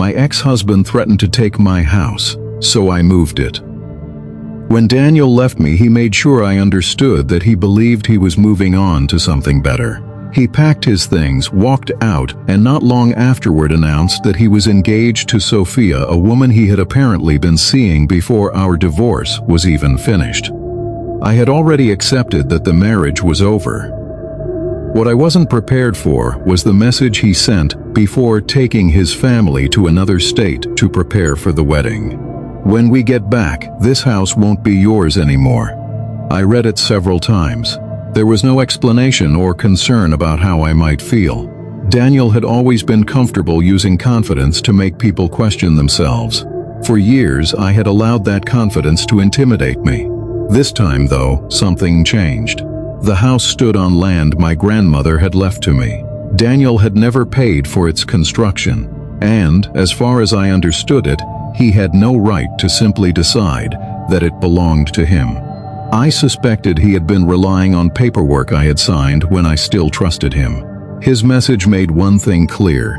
My ex-husband threatened to take my house, so I moved it. When Daniel left me, he made sure I understood that he believed he was moving on to something better. He packed his things, walked out, and not long afterward announced that he was engaged to Sophia, a woman he had apparently been seeing before our divorce was even finished. I had already accepted that the marriage was over. What I wasn't prepared for was the message he sent before taking his family to another state to prepare for the wedding. "When we get back, this house won't be yours anymore." I read it several times. There was no explanation or concern about how I might feel. Daniel had always been comfortable using confidence to make people question themselves. For years, I had allowed that confidence to intimidate me. This time, though, something changed. The house stood on land my grandmother had left to me. Daniel had never paid for its construction, and, as far as I understood it, he had no right to simply decide that it belonged to him. I suspected he had been relying on paperwork I had signed when I still trusted him. His message made one thing clear.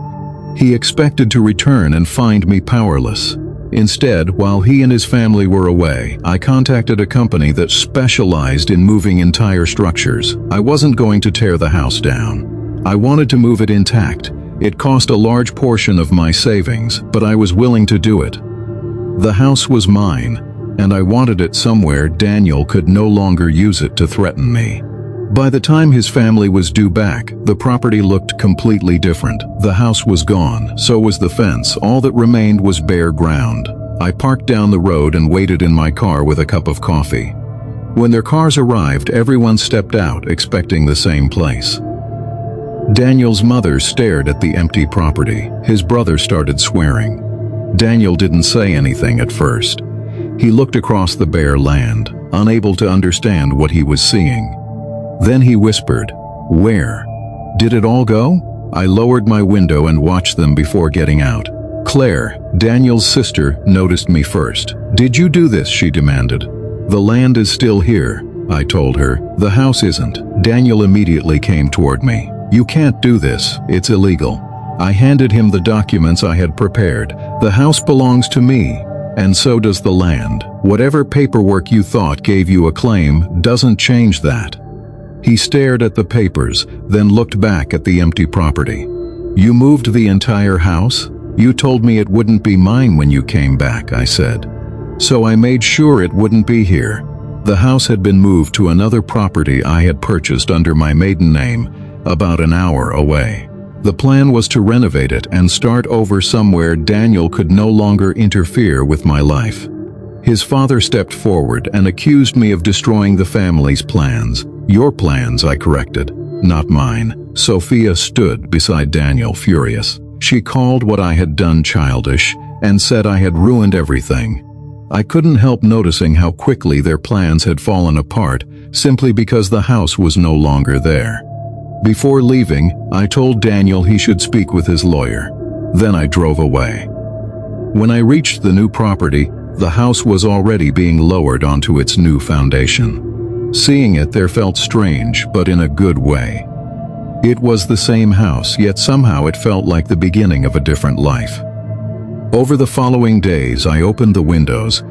He expected to return and find me powerless. Instead, while he and his family were away, I contacted a company that specialized in moving entire structures. I wasn't going to tear the house down. I wanted to move it intact. It cost a large portion of my savings, but I was willing to do it. The house was mine, and I wanted it somewhere Daniel could no longer use it to threaten me. By the time his family was due back, the property looked completely different. The house was gone, so was the fence. All that remained was bare ground. I parked down the road and waited in my car with a cup of coffee. When their cars arrived, everyone stepped out, expecting the same place. Daniel's mother stared at the empty property. His brother started swearing. Daniel didn't say anything at first. He looked across the bare land, unable to understand what he was seeing. Then he whispered, "Where? Did it all go?" I lowered my window and watched them before getting out. Claire, Daniel's sister, noticed me first. "Did you do this?" she demanded. "The land is still here," I told her. "The house isn't." Daniel immediately came toward me. "You can't do this. It's illegal." I handed him the documents I had prepared. "The house belongs to me, and so does the land. Whatever paperwork you thought gave you a claim doesn't change that." He stared at the papers, then looked back at the empty property. "You moved the entire house? You told me it wouldn't be mine when you came back," I said. "So I made sure it wouldn't be here." The house had been moved to another property I had purchased under my maiden name, about an hour away. The plan was to renovate it and start over somewhere Daniel could no longer interfere with my life. His father stepped forward and accused me of destroying the family's plans. "Your plans," I corrected, "not mine." Sophia stood beside Daniel, furious. She called what I had done childish and said I had ruined everything. I couldn't help noticing how quickly their plans had fallen apart simply because the house was no longer there. Before leaving, I told Daniel he should speak with his lawyer. Then I drove away. When I reached the new property, the house was already being lowered onto its new foundation. Seeing it there felt strange, but in a good way. It was the same house, yet somehow it felt like the beginning of a different life. Over the following days, I opened the windows,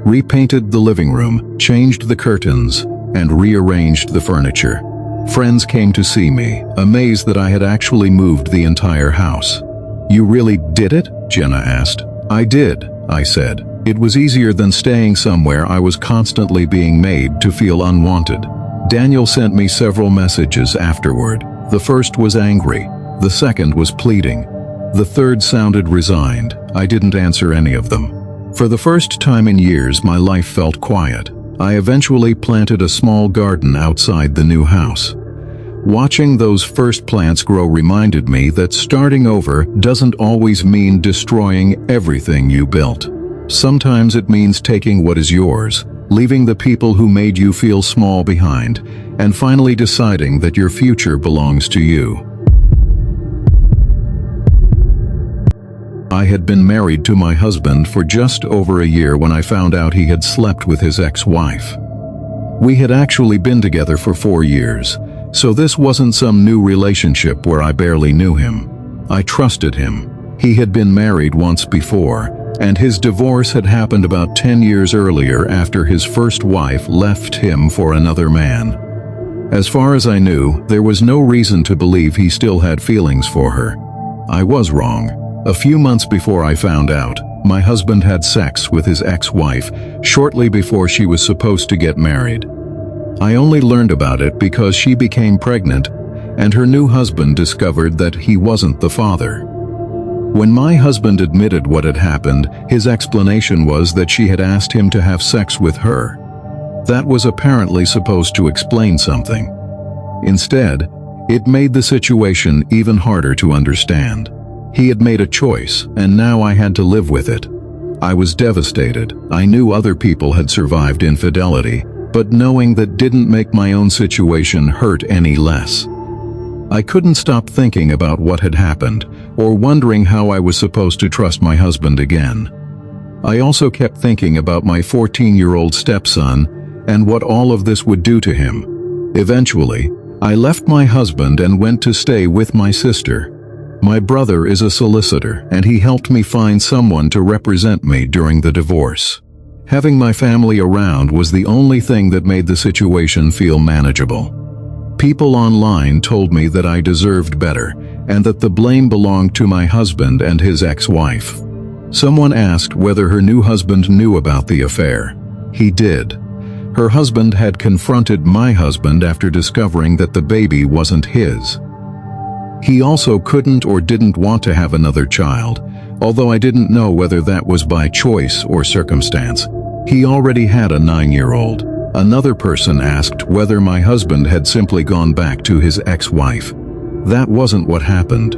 repainted the living room, changed the curtains, and rearranged the furniture. Friends came to see me, amazed that I had actually moved the entire house. "You really did it?" Jenna asked. "I did," I said. "It was easier than staying somewhere I was constantly being made to feel unwanted." Daniel sent me several messages afterward. The first was angry. The second was pleading. The third sounded resigned. I didn't answer any of them. For the first time in years, my life felt quiet. I eventually planted a small garden outside the new house. Watching those first plants grow reminded me that starting over doesn't always mean destroying everything you built. Sometimes it means taking what is yours, leaving the people who made you feel small behind, and finally deciding that your future belongs to you. I had been married to my husband for just over a year when I found out he had slept with his ex-wife. We had actually been together for 4 years, so this wasn't some new relationship where I barely knew him. I trusted him. He had been married once before, and his divorce had happened about 10 years earlier after his first wife left him for another man. As far as I knew, there was no reason to believe he still had feelings for her. I was wrong. A few months before I found out, my husband had sex with his ex-wife shortly before she was supposed to get married. I only learned about it because she became pregnant, and her new husband discovered that he wasn't the father. When my husband admitted what had happened, his explanation was that she had asked him to have sex with her. That was apparently supposed to explain something. Instead, it made the situation even harder to understand. He had made a choice, and now I had to live with it. I was devastated. I knew other people had survived infidelity, but knowing that didn't make my own situation hurt any less. I couldn't stop thinking about what had happened, or wondering how I was supposed to trust my husband again. I also kept thinking about my 14-year-old stepson and what all of this would do to him. Eventually, I left my husband and went to stay with my sister. My brother is a solicitor, and he helped me find someone to represent me during the divorce. Having my family around was the only thing that made the situation feel manageable. People online told me that I deserved better, and that the blame belonged to my husband and his ex-wife. Someone asked whether her new husband knew about the affair. He did. Her husband had confronted my husband after discovering that the baby wasn't his. He also couldn't or didn't want to have another child, although I didn't know whether that was by choice or circumstance. He already had a 9-year-old. Another person asked whether my husband had simply gone back to his ex-wife. That wasn't what happened.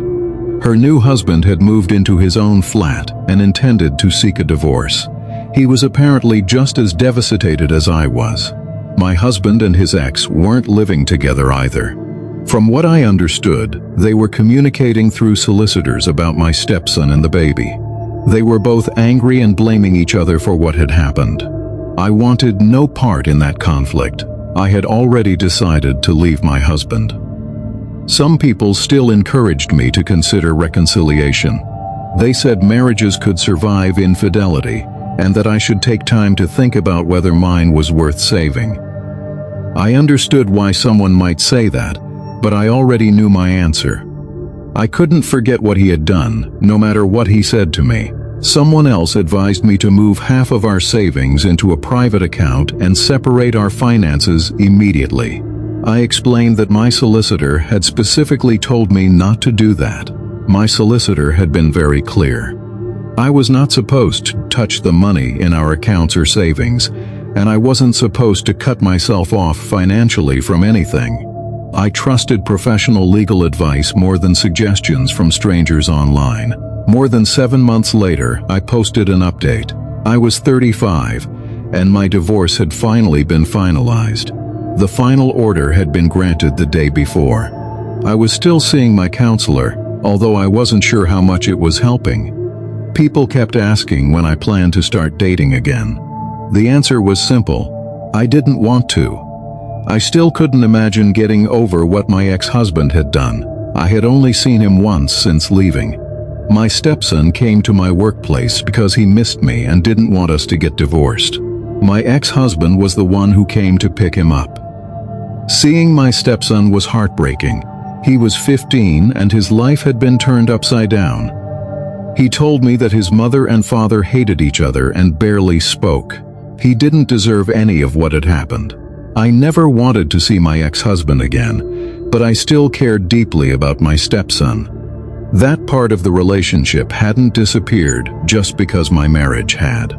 Her new husband had moved into his own flat and intended to seek a divorce. He was apparently just as devastated as I was. My husband and his ex weren't living together either. From what I understood, they were communicating through solicitors about my stepson and the baby. They were both angry and blaming each other for what had happened. I wanted no part in that conflict. I had already decided to leave my husband. Some people still encouraged me to consider reconciliation. They said marriages could survive infidelity, and that I should take time to think about whether mine was worth saving. I understood why someone might say that, but I already knew my answer. I couldn't forget what he had done, no matter what he said to me. Someone else advised me to move half of our savings into a private account and separate our finances immediately. I explained that my solicitor had specifically told me not to do that. My solicitor had been very clear. I was not supposed to touch the money in our accounts or savings, and I wasn't supposed to cut myself off financially from anything. I trusted professional legal advice more than suggestions from strangers online. More than 7 months later, I posted an update. I was 35, and my divorce had finally been finalized. The final order had been granted the day before. I was still seeing my counselor, although I wasn't sure how much it was helping. People kept asking when I planned to start dating again. The answer was simple: I didn't want to. I still couldn't imagine getting over what my ex-husband had done. I had only seen him once since leaving. My stepson came to my workplace because he missed me and didn't want us to get divorced. My ex-husband was the one who came to pick him up. Seeing my stepson was heartbreaking. He was 15 and his life had been turned upside down. He told me that his mother and father hated each other and barely spoke. He didn't deserve any of what had happened. I never wanted to see my ex-husband again, but I still cared deeply about my stepson. That part of the relationship hadn't disappeared just because my marriage had.